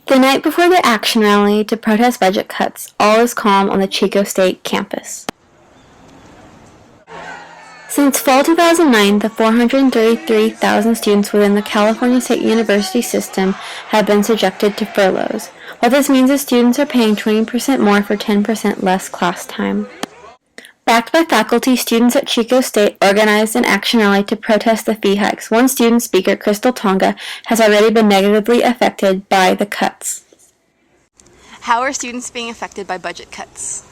The night before the action rally to protest budget cuts, all is calm on the Chico State campus. Since fall 2009, the 433,000 students within the California State University system have been subjected to furloughs. What this means is students are paying 20% more for 10% less class time. Backed by faculty, students at Chico State organized an action rally to protest the fee hikes. One student speaker, Crystal Tonga, has already been negatively affected by the cuts. How are students being affected by budget cuts?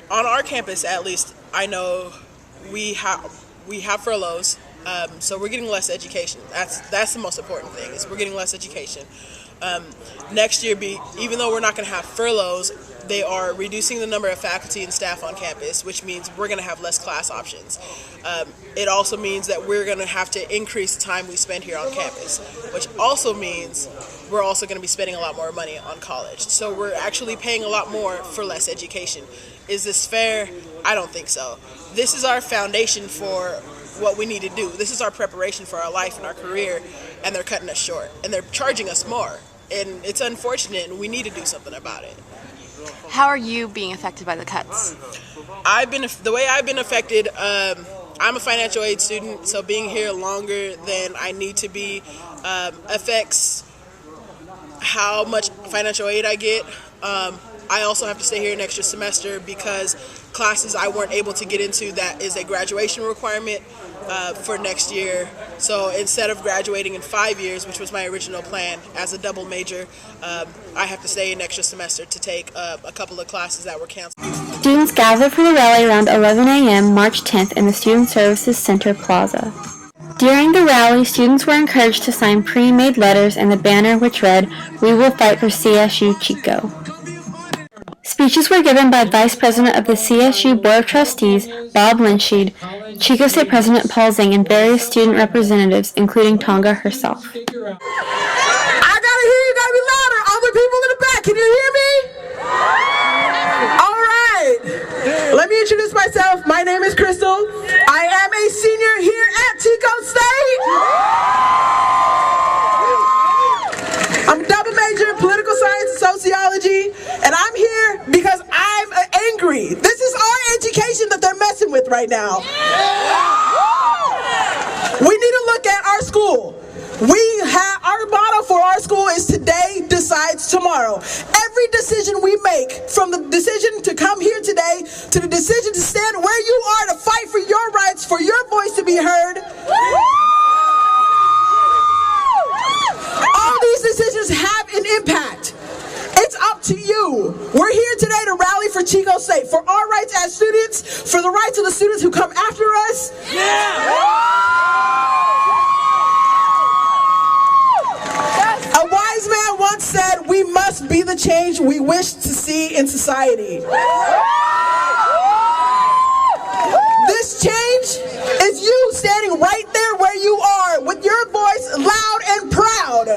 On our campus, at least, I know we have furloughs, so we're getting less education. That's the most important thing, is we're getting less education. Next year, even though we're not going to have furloughs, they are reducing the number of faculty and staff on campus, which means we're going to have less class options. It also means that we're going to have to increase the time we spend here on campus, which also means we're also going to be spending a lot more money on college. So we're actually paying a lot more for less education. Is this fair? I don't think so. This is our foundation for what we need to do. This is our preparation for our life and our career, and they're cutting us short, and they're charging us more. And it's unfortunate, and we need to do something about it. How are you being affected by the cuts? The way I've been affected, I'm a financial aid student, so being here longer than I need to be affects how much financial aid I get. I also have to stay here an extra semester because classes I weren't able to get into, that is a graduation requirement for next year. So instead of graduating in 5 years, which was my original plan as a double major, I have to stay an extra semester to take a couple of classes that were canceled. Students gathered for the rally around 11 a.m. March 10th in the Student Services Center Plaza. During the rally, students were encouraged to sign pre-made letters and the banner which read, "We will fight for CSU Chico." Speeches were given by Vice President of the CSU Board of Trustees, Bob Linsheed, Chico State President Paul Zing, and various student representatives, including Tonga herself. I gotta hear you, gotta be louder. All the people in the back, can you hear me? All right. Let me introduce myself. My name is Crystal. I am a senior here at Chico State. I'm a double major in political science and sociology, and I'm here because I'm angry. This is our education that they're messing with right now. We need to look at our school. Our motto for our school is today decides tomorrow. Every decision we make, from the decision to come here today to the decision to stand where you are to fight for your rights, for your voice to be heard, all these decisions have an impact. It's up to you. We're here today to rally for Chico State, for our rights as students, for the rights of the students who come after us. A wise man once said, "We must be the change we wish to see in society." This change is you standing right there where you are with your voice loud and proud.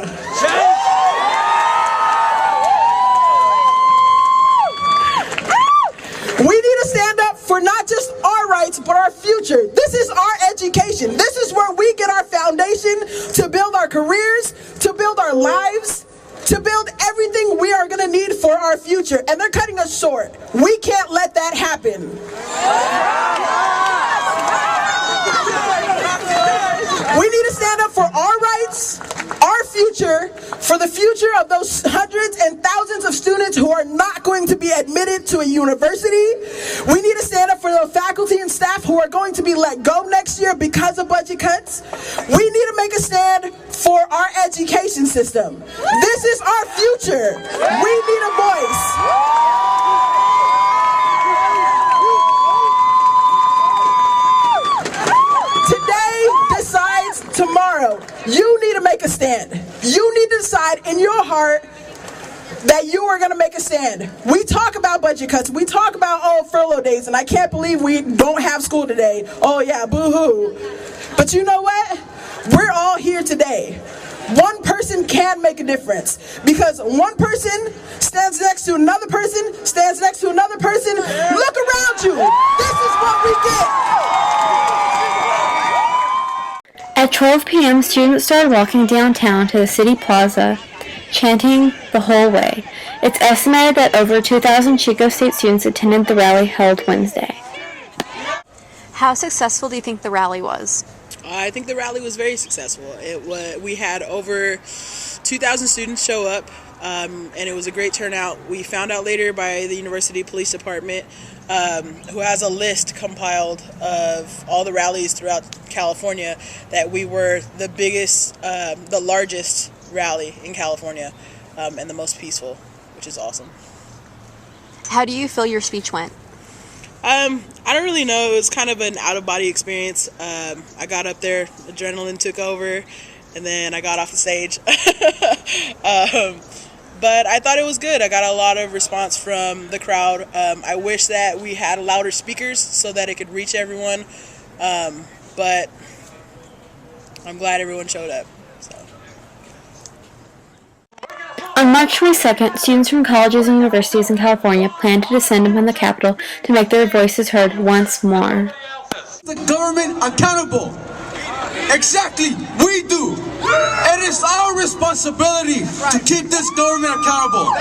We need to stand up for not just our rights, but our future. This is our education. This is where we get our foundation to build our careers, to build our lives, to build everything we are going to need for our future. And they're cutting us short. We can't let that happen. We need to stand up for our rights, our future, for the future of those hundreds and thousands of students who are not going to be admitted to a university. We need to stand up for the faculty and staff who are going to be let go next year because of budget cuts. We need to make a stand for our education system. This is our future. We need a voice. Tomorrow, you need to make a stand. You need to decide in your heart that you are going to make a stand. We talk about budget cuts. We talk about, furlough days, and I can't believe we don't have school today. Oh, yeah, boo-hoo. But you know what? We're all here today. One person can make a difference, because one person stands next to another person, stands next to another person. Look around you. This is what we get. At 12 p.m., students started walking downtown to the city plaza, chanting the whole way. It's estimated that over 2,000 Chico State students attended the rally held Wednesday. How successful do you think the rally was? I think the rally was very successful. We had over 2,000 students show up, and it was a great turnout. We found out later by the University Police Department, who has a list compiled of all the rallies throughout California, that we were the biggest, the largest rally in California, and the most peaceful, which is awesome. How do you feel your speech went? I don't really know. It was kind of an out-of-body experience. I got up there, adrenaline took over, and then I got off the stage. But I thought it was good. I got a lot of response from the crowd. I wish that we had louder speakers so that it could reach everyone, but I'm glad everyone showed up. So. On March 22nd, students from colleges and universities in California plan to descend upon the Capitol to make their voices heard once more. The government accountable. Exactly, we do. It is our responsibility to keep this government accountable.